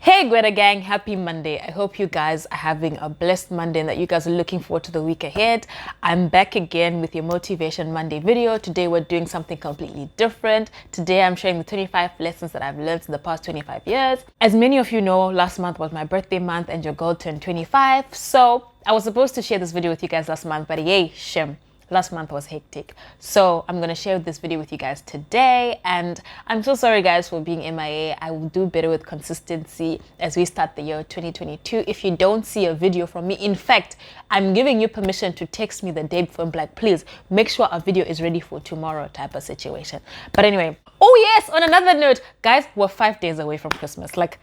Hey Gweta Gang, happy Monday. I hope you guys are having a blessed Monday and that you guys are looking forward to the week ahead. I'm back again with your Motivation Monday video. Today we're doing something completely different. Today I'm sharing the 25 lessons that I've learned in the past 25 years. As many of you know, last month was my birthday month and your girl turned 25. So I was supposed to share this video with you guys last month, but yay, shim. Last month was hectic. So I'm going to share this video with you guys today. And I'm so sorry guys for being MIA. I will do better with consistency as we start the year 2022. If you don't see a video from me, in fact, I'm giving you permission to text me the day before. Like, please make sure a video is ready for tomorrow type of situation. But anyway, oh yes, on another note, guys, we're 5 days away from Christmas. Like,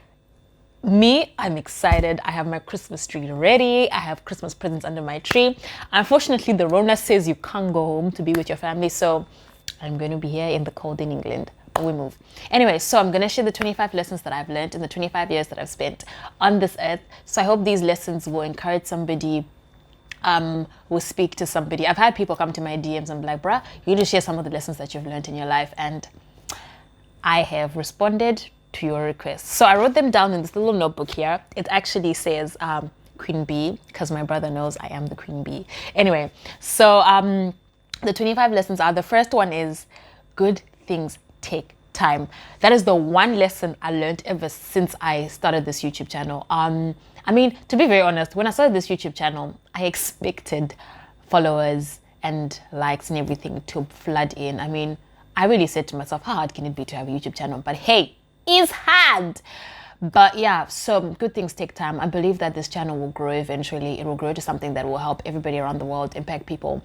me, I'm excited. I have my Christmas tree ready. I have Christmas presents under my tree. Unfortunately, the Rona says you can't go home to be with your family, so I'm going to be here in the cold in England. But we move. Anyway, so I'm going to share the 25 lessons that I've learned in the 25 years that I've spent on this earth. So I hope these lessons will encourage somebody, will speak to somebody. I've had people come to my DMs and be like, bruh, you need to share some of the lessons that you've learned in your life. And I have responded to your request. So I wrote them down in this little notebook here. It actually says Queen Bee, because my brother knows I am the Queen Bee. Anyway, so the 25 lessons are, the first one is good things take time. That is the one lesson I learned ever since I started this YouTube channel. I mean, to be very honest, when I started this YouTube channel, I expected followers and likes and everything to flood in. I mean, I really said to myself, how hard can it be to have a YouTube channel? But hey, is hard. But yeah, so good things take time. I believe that this channel will grow eventually. It will grow to something that will help everybody around the world, impact people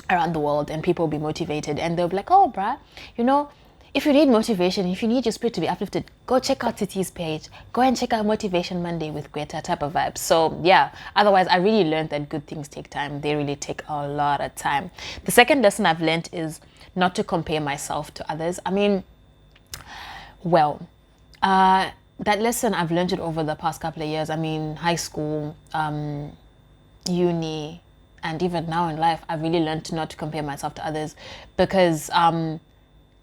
around the world, and people will be motivated and they'll be like, oh bruh, you know, if you need motivation, if you need your spirit to be uplifted, go check out Titi's page. Go and check out Motivation Monday with Gweta type of vibe. So yeah, otherwise I really learned that good things take time. They really take a lot of time. The second lesson I've learned is not to compare myself to others. I mean, well, that lesson, I've learned it over the past couple of years. I mean, high school, uni, and even now in life, I've really learned not to compare myself to others because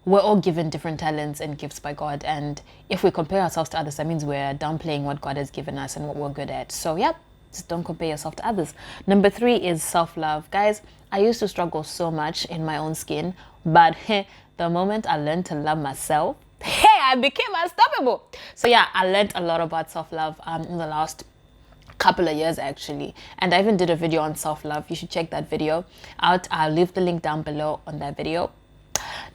we're all given different talents and gifts by God. And if we compare ourselves to others, that means we're downplaying what God has given us and what we're good at. So yeah, just don't compare yourself to others. Number 3 is self-love. Guys, I used to struggle so much in my own skin, but the moment I learned to love myself, I became unstoppable. So yeah, I learned a lot about self-love in the last couple of years actually, and I even did a video on self-love. You should check that video out. I'll leave the link down below on that video.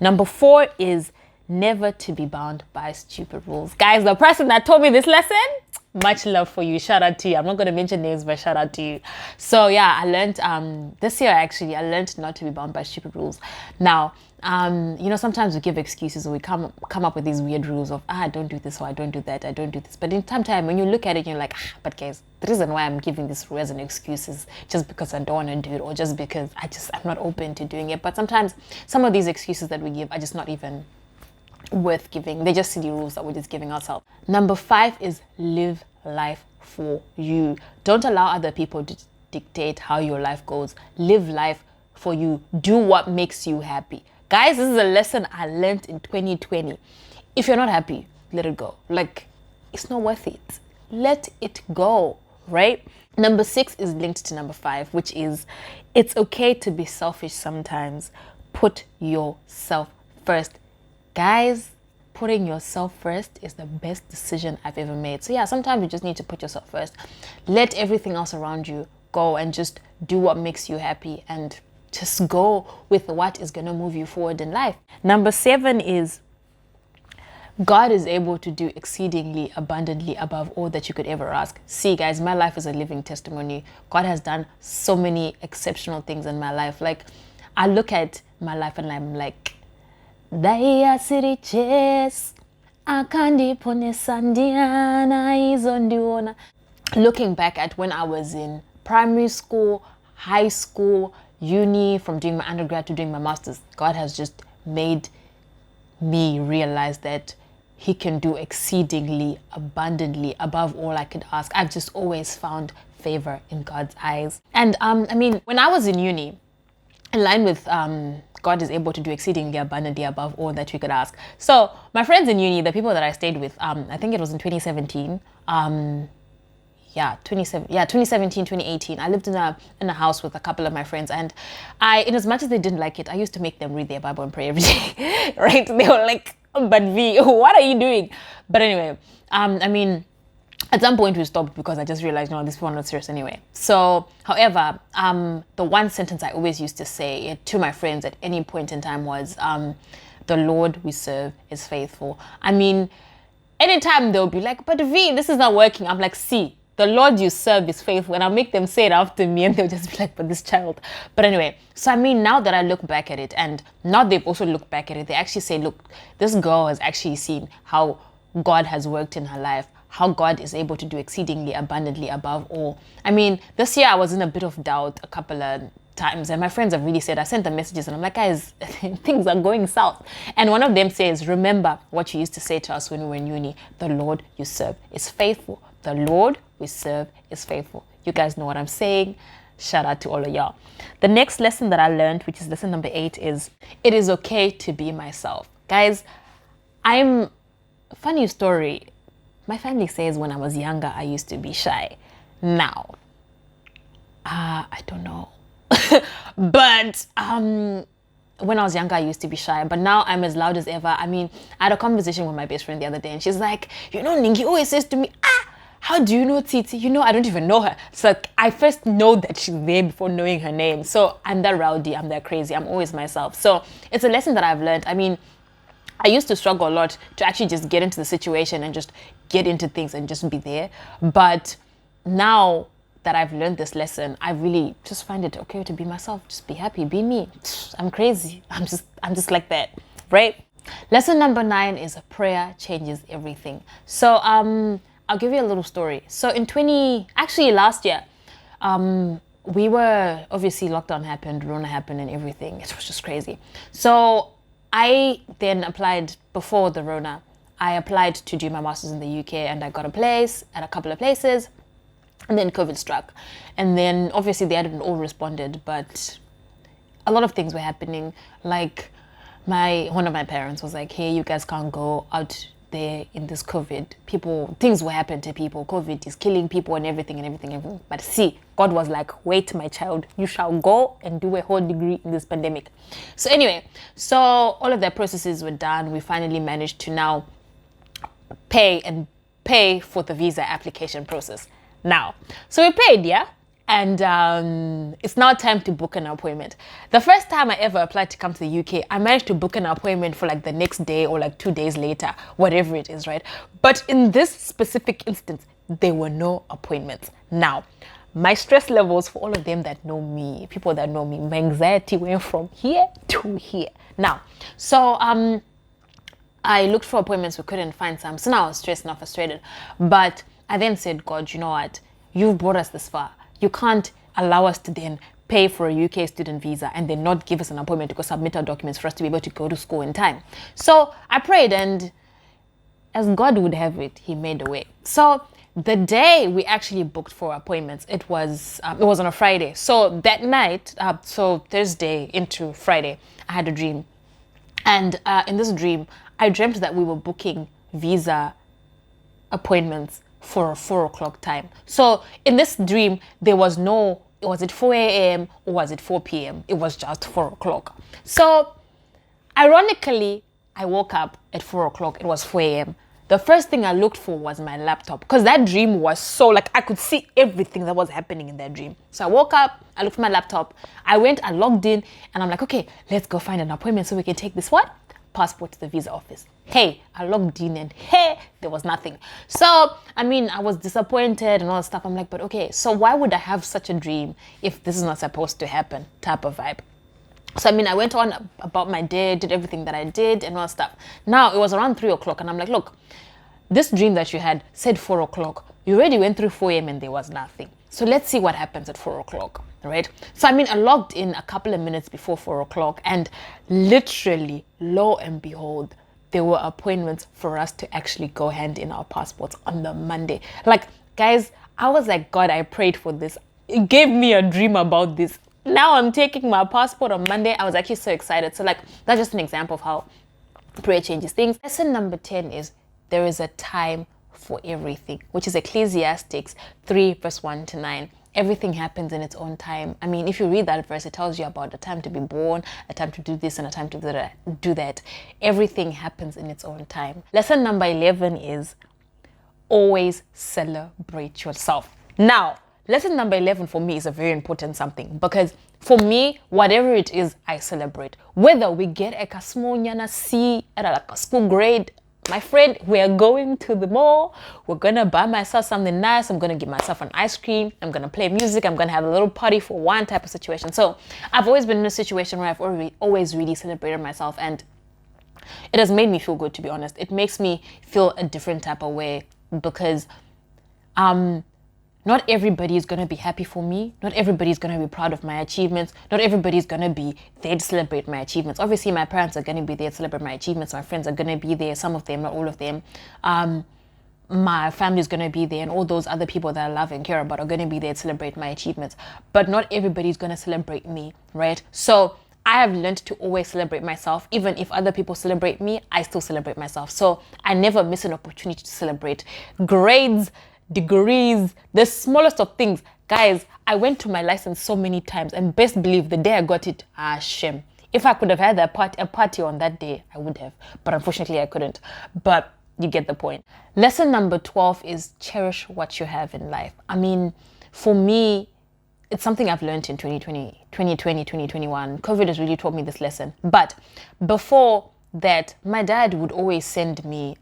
Number 4 is never to be bound by stupid rules. Guys, the person that told me this lesson, much love for you. Shout out to you. I'm not going to mention names, but shout out to you. So yeah, I learned this year actually, I learned not to be bound by stupid rules. Now, you know, sometimes we give excuses or we come up with these weird rules of, I don't do this or I don't do that, I don't do this. But in time, when you look at it, you're like, but guys, the reason why I'm giving this rule as an excuse is just because I don't want to do it or just because I'm not open to doing it. But sometimes some of these excuses that we give are just not even worth giving. They're just silly rules that we're just giving ourselves. Number 5 is live life for you. Don't allow other people to dictate how your life goes. Live life for you. Do what makes you happy. Guys, this is a lesson I learned in 2020. If you're not happy, let it go. Like, it's not worth it. Let it go, right? Number 6 is linked to number 5, which is it's okay to be selfish sometimes. Put yourself first. Guys, putting yourself first is the best decision I've ever made. So yeah, sometimes you just need to put yourself first. Let everything else around you go and just do what makes you happy and just go with what is going to move you forward in life. Number 7 is God is able to do exceedingly abundantly above all that you could ever ask. See, guys, my life is a living testimony. God has done so many exceptional things in my life. Like, I look at my life and I'm like, Daya siri ches, akandi pone sandiana izondiona. Looking back at when I was in primary school, high school, uni, from doing my undergrad to doing my master's, God has just made me realize that He can do exceedingly abundantly above all I could ask. I've just always found favor in God's eyes. And I mean, when I was in uni, in line with God is able to do exceedingly abundantly above all that we could ask. So my friends in uni, the people that I stayed with, I think it was in 2017. 2017, 2018. I lived in a house with a couple of my friends, and in as much as they didn't like it, I used to make them read their Bible and pray every day. Right? They were like, but V, what are you doing? But anyway, at some point we stopped because I just realized, no, these people are not serious anyway. So, however, the one sentence I always used to say to my friends at any point in time was, the Lord we serve is faithful. Anytime they'll be like, but V, this is not working. I'm like, see, the Lord you serve is faithful. And I'll make them say it after me, and they'll just be like, but this child. But anyway, so now that I look back at it, and now they've also looked back at it, they actually say, look, this girl has actually seen how God has worked in her life, how God is able to do exceedingly abundantly above all. This year I was in a bit of doubt a couple of times, and my friends have really said, I sent them messages and I'm like, guys, things are going south. And one of them says, remember what you used to say to us when we were in uni, the Lord you serve is faithful. The Lord we serve is faithful. You guys know what I'm saying. Shout out to all of y'all. The next lesson that I learned, which is lesson number 8, is it is okay to be myself. Guys, funny story. My family says when I was younger, I used to be shy. Now, I don't know. But when I was younger, I used to be shy. But now I'm as loud as ever. I had a conversation with my best friend the other day, and she's like, Ningi always says to me, how do you know Titi? I don't even know her. It's like, I first know that she's there before knowing her name. So I'm that rowdy, I'm that crazy, I'm always myself. So it's a lesson that I've learned. I used to struggle a lot to actually just get into the situation and just get into things and just be there. But now that I've learned this lesson, I really just find it okay to be myself. Just be happy, be me. I'm crazy. I'm just like that, right? Lesson number 9 is prayer changes everything. So I'll give you a little story. So last year, we were, obviously lockdown happened, Rona happened and everything. It was just crazy. So I then applied before the Rona. I applied to do my master's in the UK, and I got a place at a couple of places. And then COVID struck. And then obviously they hadn't all responded, but a lot of things were happening. Like one of my parents was like, hey, you guys can't go out there in this COVID. Things will happen to people. COVID is killing people and everything. But see, God was like, wait, my child, you shall go and do a whole degree in this pandemic. So anyway, all of their processes were done. We finally managed to now pay for the visa application process. Now, so we paid, yeah? And it's now time to book an appointment. The first time I ever applied to come to the UK, I managed to book an appointment for like the next day or like 2 days later, whatever it is, right? But in this specific instance, there were no appointments. Now, my stress levels, for all of them that know me, people that know me, my anxiety went from here to here. Now, so I looked for appointments, we couldn't find some. So now I was stressed and I was frustrated. But I then said, God, you know what? You've brought us this far. You can't allow us to then pay for a UK student visa and then not give us an appointment to go submit our documents for us to be able to go to school in time. So I prayed, and as God would have it, he made a way. So the day we actually booked for appointments, it was on a Friday. So that night, so Thursday into Friday, I had a dream. And in this dream, I dreamt that we were booking visa appointments for a 4 o'clock time. So in this dream, there was no, was it 4 a.m. or was it 4 p.m.? It was just 4 o'clock. So ironically, I woke up at 4 o'clock. It was 4 a.m. The first thing I looked for was my laptop, because that dream was so, like, I could see everything that was happening in that dream. So I woke up, I looked for my laptop, I logged in, and I'm like, okay, let's go find an appointment so we can take this passport to the visa office. Hey, I logged in and hey, there was nothing. So, I was disappointed and all that stuff. I'm like, but okay, so why would I have such a dream if this is not supposed to happen type of vibe? So, I went on about my day, did everything that I did and all that stuff. Now, it was around 3 o'clock and I'm like, look, this dream that you had said 4 o'clock. You already went through 4 a.m. and there was nothing. So let's see what happens at 4 o'clock, right? So, I logged in a couple of minutes before 4 o'clock and literally, lo and behold, there were appointments for us to actually go hand in our passports on the Monday. Like, guys, I was like, God, I prayed for this. It gave me a dream about this. Now I'm taking my passport on Monday. I was actually so excited. So like, that's just an example of how prayer changes things. Lesson number 10 is there is a time for everything, which is Ecclesiastes 3 verse 1 to 9. Everything happens in its own time. I mean, if you read that verse, it tells you about a time to be born, a time to do this, and a time to do that. Everything happens in its own time. Lesson number 11 is always celebrate yourself. Now, lesson number 11 for me is a very important something, because for me, whatever it is, I celebrate. Whether we get a small nyana C at a school grade, my friend, we are going to the mall. We're going to buy myself something nice. I'm going to give myself an ice cream. I'm going to play music. I'm going to have a little party for one type of situation. So I've always been in a situation where I've always really celebrated myself, and it has made me feel good, to be honest. It makes me feel a different type of way, because not everybody is going to be happy for me. Not everybody is going to be proud of my achievements. Not everybody is going to be there to celebrate my achievements. Obviously, my parents are going to be there to celebrate my achievements. My friends are going to be there. Some of them, not all of them. My family is going to be there, and all those other people that I love and care about are going to be there to celebrate my achievements. But not everybody is going to celebrate me, right? So I have learned to always celebrate myself. Even if other people celebrate me, I still celebrate myself. So I never miss an opportunity to celebrate. Grades, degrees, the smallest of things. Guys, I went to my license so many times, and best believe the day I got it, shame. If I could have had a party on that day, I would have. But unfortunately, I couldn't. But you get the point. Lesson number 12 is cherish what you have in life. I mean, for me, it's something I've learned in 2021. COVID has really taught me this lesson. But before that, my dad would always send me,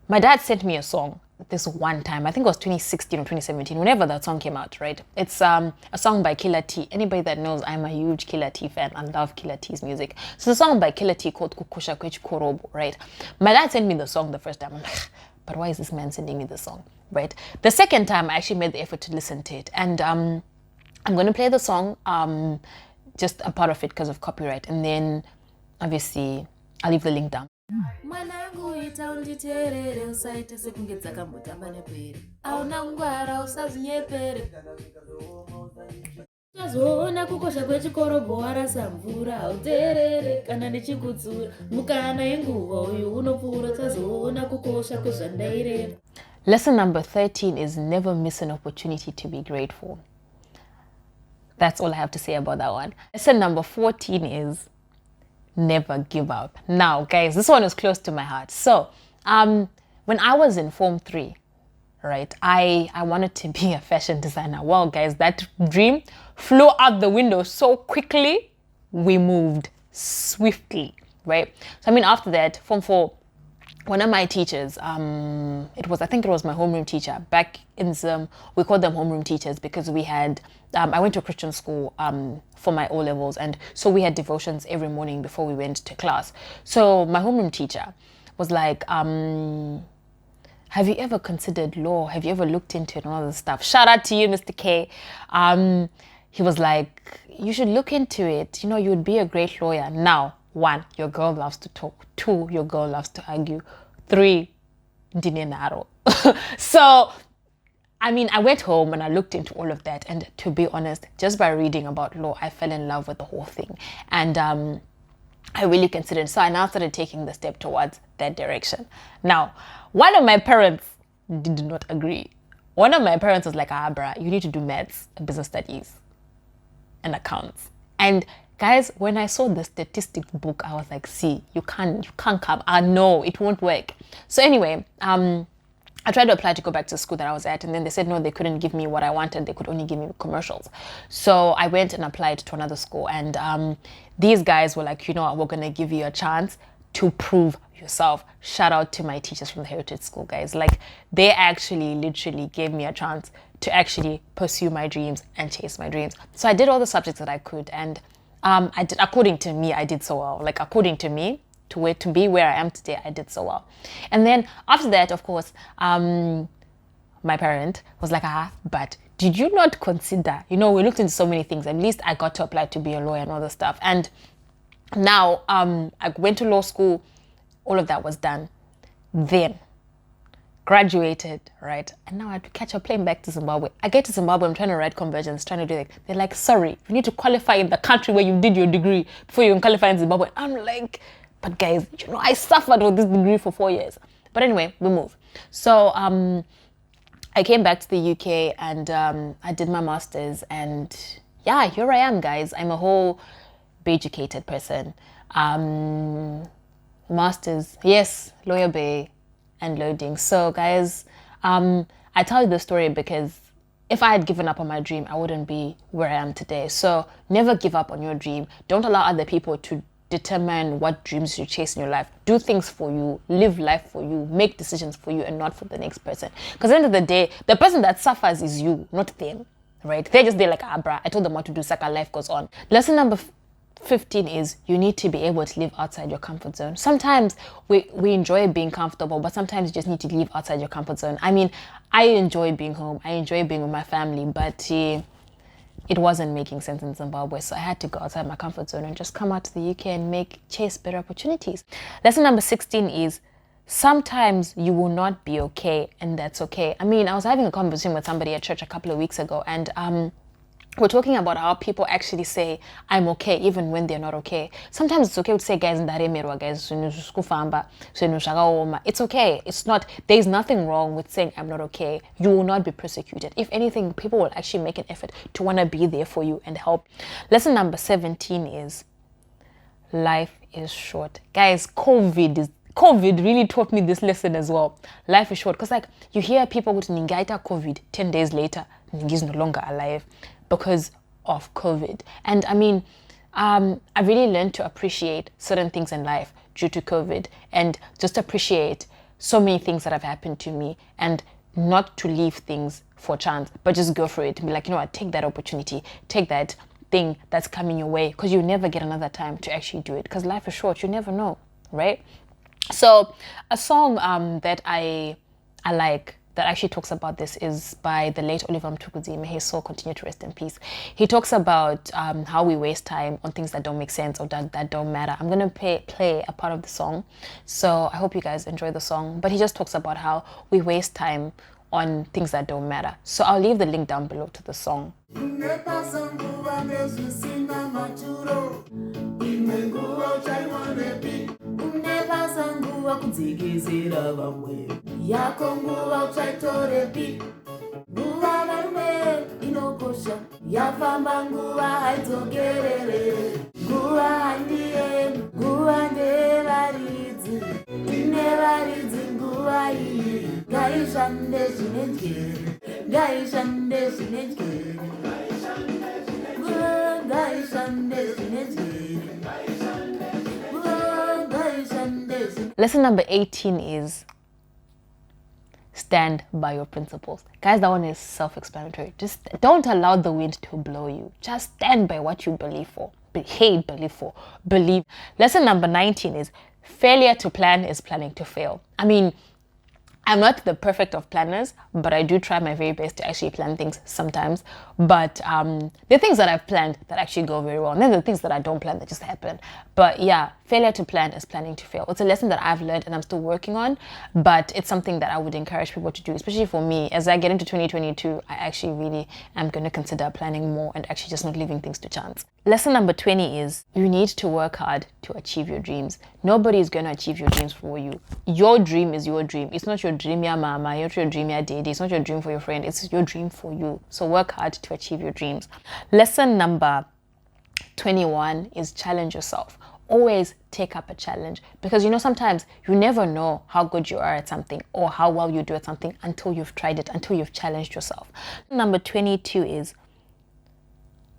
my dad sent me a song this one time. I think it was 2016 or 2017, whenever that song came out, right? It's a song by Killer T. Anybody that knows, I'm a huge Killer T fan. I love Killer T's music. So the song by Killer T called Kukusha Kwechi Korobo, right? My dad sent me the song the first time. I'm like, but why is this man sending me the song, right? The second time, I actually made the effort to listen to it. And I'm going to play the song, just a part of it because of copyright. And then, obviously, I'll leave the link down. Mwanangu ita unditerere usaite sekunge dzakambotamba nepere auna ngwara usazinyepere tazoona kukosha kwechikoro bhoarasa mvura auterere kana nechikudzura mukana yenguva uyu unopfuura tazoona kukosha kwezvandaireva. Lesson number 13 is never miss an opportunity to be grateful. That's all I have to say about that one. Lesson number 14 is never give up. Now, guys, this one is close to my heart. So, when I was in Form 3, right, I wanted to be a fashion designer. Well, guys, that dream flew out the window so quickly, we moved swiftly, right? So, I mean, after that, Form 4, one of my teachers, I think it was my homeroom teacher. Back in Zim, we called them homeroom teachers because we had, I went to a Christian school for my O-levels, and so we had devotions every morning before we went to class. So my homeroom teacher was like, have you ever considered law? Have you ever looked into it and all this stuff? Shout out to you, Mr. K. He was like, you should look into it. You know, you would be a great lawyer. Now, 1, your girl loves to talk. 2, your girl loves to argue. 3, dinenaro. So, I mean, I went home and I looked into all of that. And to be honest, just by reading about law, I fell in love with the whole thing. And I really considered. So I now started taking the step towards that direction. Now, one of my parents did not agree. One of my parents was like, bruh, you need to do maths, business studies, and accounts. And guys, when I saw the statistics book, I was like, see, you can't come. No, it won't work. So anyway, I tried to apply to go back to the school that I was at, and then they said, no, they couldn't give me what I wanted. They could only give me commercials. So I went and applied to another school, and these guys were like, you know what, we're going to give you a chance to prove yourself. Shout out to my teachers from the Heritage School, guys. Like, they actually literally gave me a chance to actually pursue my dreams and chase my dreams. So I did all the subjects that I could, and I did, according to me, I did so well. Like, according to me, to be where I am today, I did so well. And then after that, of course, my parent was like, but did you not consider, you know, we looked into so many things. At least I got to apply to be a lawyer and all this stuff. And now I went to law school. All of that was done. Then graduated, right? And now I have to catch a plane back to Zimbabwe. I get to Zimbabwe, I'm trying to write conversions, trying to do it. They're like, sorry, you need to qualify in the country where you did your degree before you can qualify in Zimbabwe. I'm like, but guys, I suffered with this degree for 4 years. But anyway, we move. So I came back to the UK and I did my master's, and yeah, here I am, guys. I'm a whole educated person. Master's, yes, lawyer bay and loading. So guys, I tell you the story because if I had given up on my dream, I wouldn't be where I am today. So never give up on your dream. Don't allow other people to determine what dreams you chase in your life. Do things for you, live life for you, make decisions for you and not for the next person. Because at the end of the day, the person that suffers is you, not them, right? They're just there like, bruh, I told them what to do, sucker, life goes on. Lesson number 15 is you need to be able to live outside your comfort zone. Sometimes we enjoy being comfortable, but sometimes you just need to live outside your comfort zone. I mean, I enjoy being home. I enjoy being with my family, but it wasn't making sense in Zimbabwe. So I had to go outside my comfort zone and just come out to the UK and chase better opportunities. Lesson number 16 is sometimes you will not be okay, and that's okay. I mean, I was having a conversation with somebody at church a couple of weeks ago, and we're talking about how people actually say, I'm okay, even when they're not okay. Sometimes it's okay to say, guys, guys, it's okay. It's not, there's nothing wrong with saying, I'm not okay. You will not be persecuted. If anything, people will actually make an effort to want to be there for you and help. Lesson number 17 is, life is short. Guys, COVID really taught me this lesson as well. Life is short. Because like, you hear people with Ningaita COVID, 10 days later, Ningi's no longer alive because of COVID. And I mean, I really learned to appreciate certain things in life due to COVID, and just appreciate so many things that have happened to me, and not to leave things for chance, but just go for it and be like, you know what, take that opportunity, take that thing that's coming your way, because you never get another time to actually do it, because life is short, you never know, right? So a song that I like that actually talks about this is by the late Oliver Mtukudzi. May his soul continue to rest in peace. He talks about how we waste time on things that don't make sense or that don't matter. I'm going to play a part of the song, so I hope you guys enjoy the song. But he just talks about how we waste time on things that don't matter. So I'll leave the link down below to the song. Yako nguva uchaitorepi nguva varume inokosha yafamba nguva haidzokerere nguva handiye nguva ndevaridzi tine varidzi nguva iyi ngaishande zvine njere ngaishande zvine njere ngaishande zvine njere. Lesson number 18 is stand by your principles. Guys, that one is self-explanatory. Just don't allow the wind to blow you. Just stand by what you believe for. Believe. Lesson number 19 is failure to plan is planning to fail. I mean, I'm not the perfect of planners, but I do try my very best to actually plan things sometimes. But there are things that I've planned that actually go very well. And then there are things that I don't plan that just happen. But yeah, failure to plan is planning to fail. It's a lesson that I've learned and I'm still working on, but it's something that I would encourage people to do, especially for me. As I get into 2022, I actually really am going to consider planning more and actually just not leaving things to chance. Lesson number 20 is you need to work hard to achieve your dreams. Nobody is going to achieve your dreams for you. Your dream is your dream. It's not your dream, your mama, not your dream, your daddy. It's not your dream for your friend. It's your dream for you. So work hard to achieve your dreams. Lesson number 21 is challenge yourself. Always take up a challenge, because sometimes you never know how good you are at something or how well you do at something until you've tried it, until you've challenged yourself. Number 22 is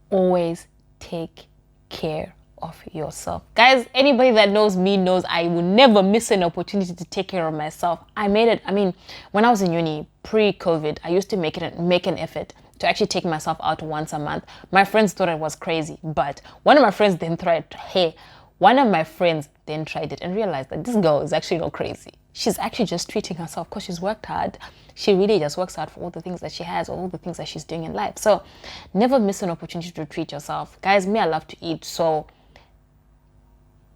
always take care of yourself. Guys, anybody that knows me knows I will never miss an opportunity to take care of myself. I made it. I mean, when I was in uni, pre-COVID, I used to make an effort to actually take myself out once a month. My friends thought it was crazy, but one of my friends then tried it and realized that this girl is actually not crazy. She's actually just treating herself because she's worked hard. She really just works hard for all the things that she has, all the things that she's doing in life. So never miss an opportunity to treat yourself. Guys, me, I love to eat. So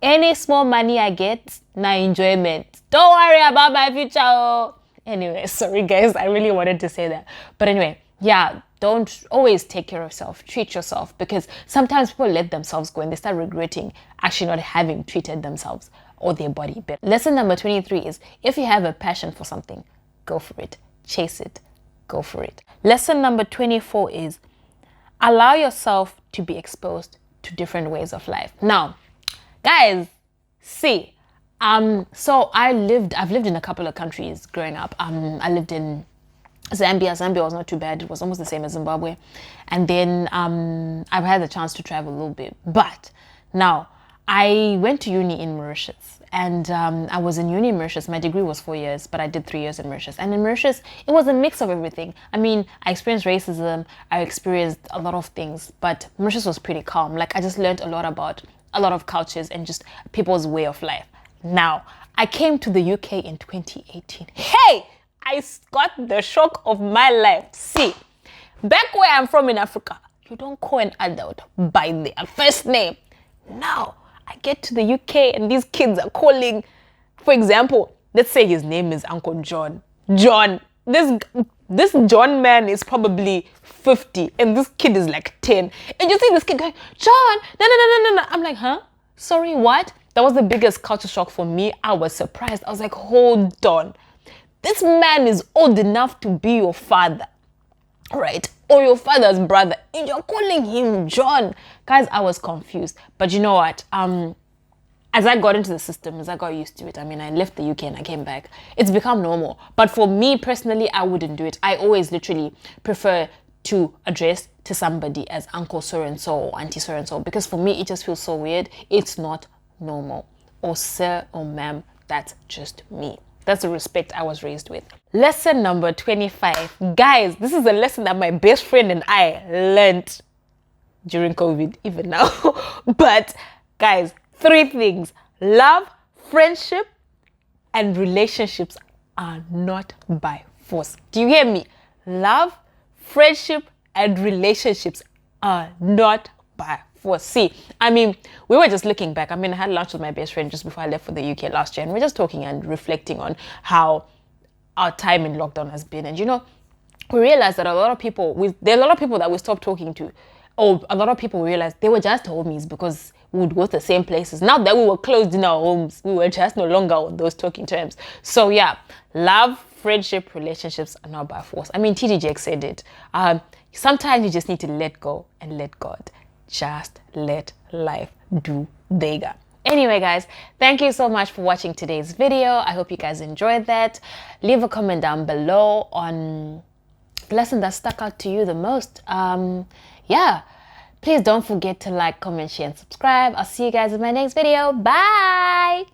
any small money I get, now enjoyment. Don't worry about my future. Anyway, sorry guys, I really wanted to say that. But anyway, yeah, don't always take care of yourself. Treat yourself, because sometimes people let themselves go and they start regretting actually not having treated themselves or their body better. Lesson number 23 is, if you have a passion for something, go for it. Chase it. Go for it. Lesson number 24 is, allow yourself to be exposed to different ways of life. Now, guys, see, so I've lived in a couple of countries growing up. I lived in Zambia. Zambia was not too bad. It was almost the same as Zimbabwe. And then I've had the chance to travel a little bit. But now, I went to uni in Mauritius, and I was in uni in Mauritius. My degree was 4 years, but I did 3 years in Mauritius. And in Mauritius, it was a mix of everything. I mean, I experienced racism, I experienced a lot of things, but Mauritius was pretty calm. Like, I just learned a lot about a lot of cultures and just people's way of life. Now, I came to the UK in 2018. Hey! I got the shock of my life. See, back where I'm from in Africa, you don't call an adult by their first name. Now, I get to the UK and these kids are calling, for example, let's say his name is Uncle John. John. This John man is probably 50 and this kid is like 10. And you see this kid going, John, no. I'm like, huh? Sorry, what? That was the biggest culture shock for me. I was surprised. I was like, hold on. This man is old enough to be your father, right? Or your father's brother, and you're calling him John. Guys, I was confused. But you know what? As I got into the system, as I got used to it, I mean, I left the UK and I came back. It's become normal. But for me personally, I wouldn't do it. I always literally prefer to address to somebody as Uncle so-and-so or Auntie so-and-so, because for me, it just feels so weird. It's not normal. Or sir or ma'am, that's just me. That's the respect I was raised with. Lesson number 25. Guys, this is a lesson that my best friend and I learned during COVID, even now. But guys, 3 things. Love, friendship, and relationships are not by force. Do you hear me? Love, friendship, and relationships are not by force. See, I mean, we were just looking back. I mean, I had lunch with my best friend just before I left for the UK last year, and we're just talking and reflecting on how our time in lockdown has been. And you know, we realized that there are a lot of people that we stopped talking to, or a lot of people we realized they were just homies because we would go to the same places. Now that we were closed in our homes, we were just no longer on those talking terms. So yeah, love, friendship, relationships are not by force. I mean, TD Jakes said it. Sometimes you just need to let go and let God. Just let life do Dega. Anyway, guys, thank you so much for watching today's video. I hope you guys enjoyed that. Leave a comment down below on the lesson that stuck out to you the most. Yeah, please don't forget to like, comment, share, and subscribe. I'll see you guys in my next video. Bye!